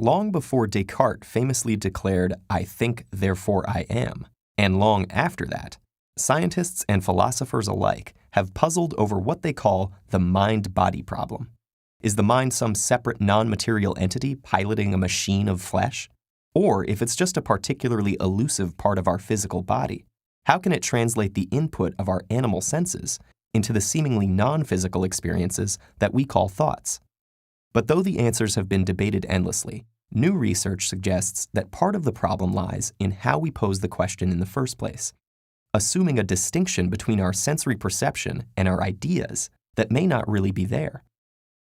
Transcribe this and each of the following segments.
Long before Descartes famously declared, "I think, therefore I am," and long after that, scientists and philosophers alike have puzzled over what they call the mind-body problem. Is the mind some separate non-material entity piloting a machine of flesh? Or if it's just a particularly elusive part of our physical body, how can it translate the input of our animal senses into the seemingly non-physical experiences that we call thoughts? But though the answers have been debated endlessly, new research suggests that part of the problem lies in how we pose the question in the first place, assuming a distinction between our sensory perception and our ideas that may not really be there.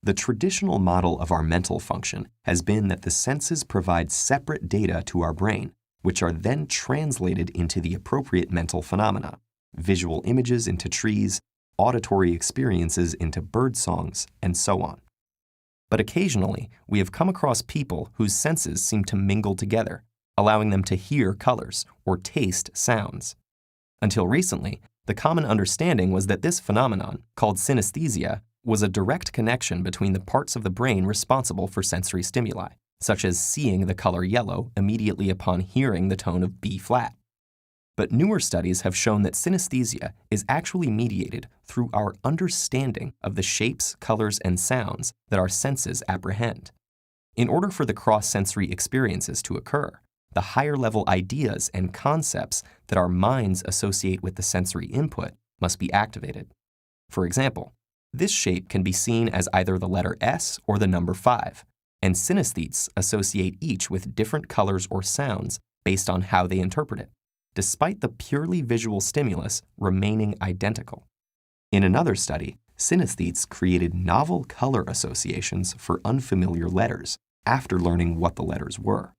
The traditional model of our mental function has been that the senses provide separate data to our brain, which are then translated into the appropriate mental phenomena, visual images into trees, auditory experiences into bird songs, and so on. But occasionally, we have come across people whose senses seem to mingle together, allowing them to hear colors or taste sounds. Until recently, the common understanding was that this phenomenon, called synesthesia, was a direct connection between the parts of the brain responsible for sensory stimuli, such as seeing the color yellow immediately upon hearing the tone of B flat. But newer studies have shown that synesthesia is actually mediated through our understanding of the shapes, colors, and sounds that our senses apprehend. In order for the cross-sensory experiences to occur, the higher-level ideas and concepts that our minds associate with the sensory input must be activated. For example, this shape can be seen as either the letter S or the number 5, and synesthetes associate each with different colors or sounds based on how they interpret it, despite the purely visual stimulus remaining identical. In another study, synesthetes created novel color associations for unfamiliar letters after learning what the letters were.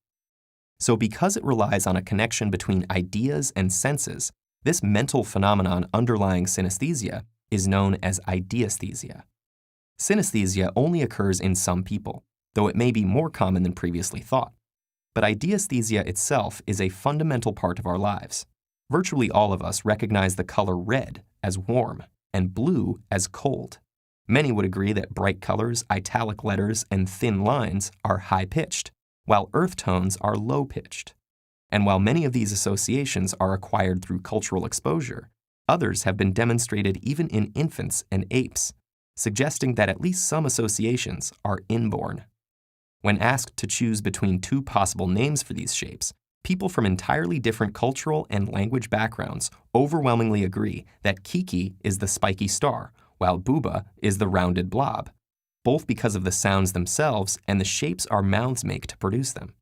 So because it relies on a connection between ideas and senses, this mental phenomenon underlying synesthesia is known as ideesthesia. Synesthesia only occurs in some people, though it may be more common than previously thought. But ideesthesia itself is a fundamental part of our lives. Virtually all of us recognize the color red as warm and blue as cold. Many would agree that bright colors, italic letters, and thin lines are high-pitched, while earth tones are low-pitched. And while many of these associations are acquired through cultural exposure, others have been demonstrated even in infants and apes, suggesting that at least some associations are inborn. When asked to choose between two possible names for these shapes, people from entirely different cultural and language backgrounds overwhelmingly agree that Kiki is the spiky star, while Booba is the rounded blob, both because of the sounds themselves and the shapes our mouths make to produce them.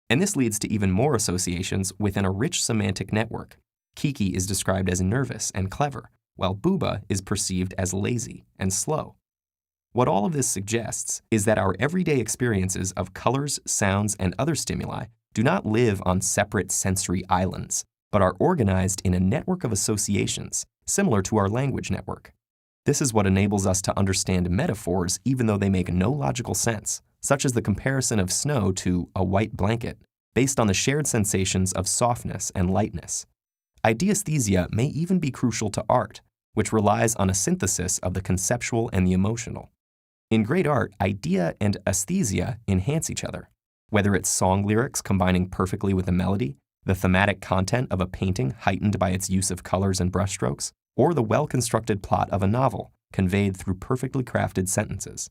And this leads to even more associations within a rich semantic network. Kiki is described as nervous and clever, while Booba is perceived as lazy and slow. What all of this suggests is that our everyday experiences of colors, sounds, and other stimuli do not live on separate sensory islands, but are organized in a network of associations similar to our language network. This is what enables us to understand metaphors even though they make no logical sense, such as the comparison of snow to a white blanket, based on the shared sensations of softness and lightness. Ideesthesia may even be crucial to art, which relies on a synthesis of the conceptual and the emotional. In great art, idea and aesthesia enhance each other. Whether it's song lyrics combining perfectly with a melody, the thematic content of a painting heightened by its use of colors and brushstrokes, or the well-constructed plot of a novel conveyed through perfectly crafted sentences.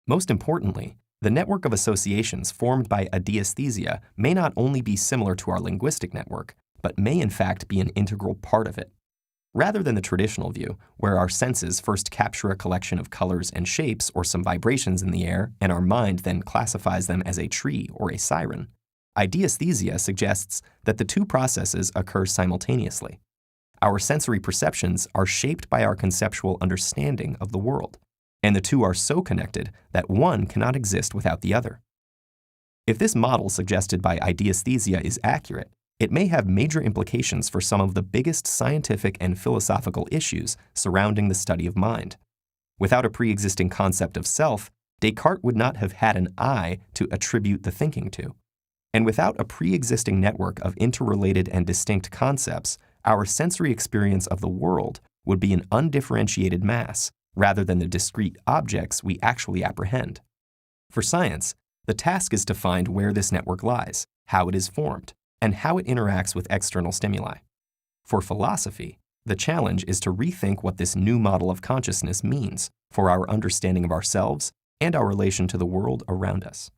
Most importantly, the network of associations formed by ideesthesia may not only be similar to our linguistic network, but may in fact be an integral part of it. Rather than the traditional view, where our senses first capture a collection of colors and shapes or some vibrations in the air, and our mind then classifies them as a tree or a siren, ideesthesia suggests that the two processes occur simultaneously. Our sensory perceptions are shaped by our conceptual understanding of the world, and the two are so connected that one cannot exist without the other. If this model suggested by ideesthesia is accurate, it may have major implications for some of the biggest scientific and philosophical issues surrounding the study of mind. Without a pre-existing concept of self, Descartes would not have had an I to attribute the thinking to. And without a pre-existing network of interrelated and distinct concepts, our sensory experience of the world would be an undifferentiated mass rather than the discrete objects we actually apprehend. For science, The task is to find where this network lies, how it is formed, and how it interacts with external stimuli. For philosophy, the challenge is to rethink what this new model of consciousness means for our understanding of ourselves and our relation to the world around us.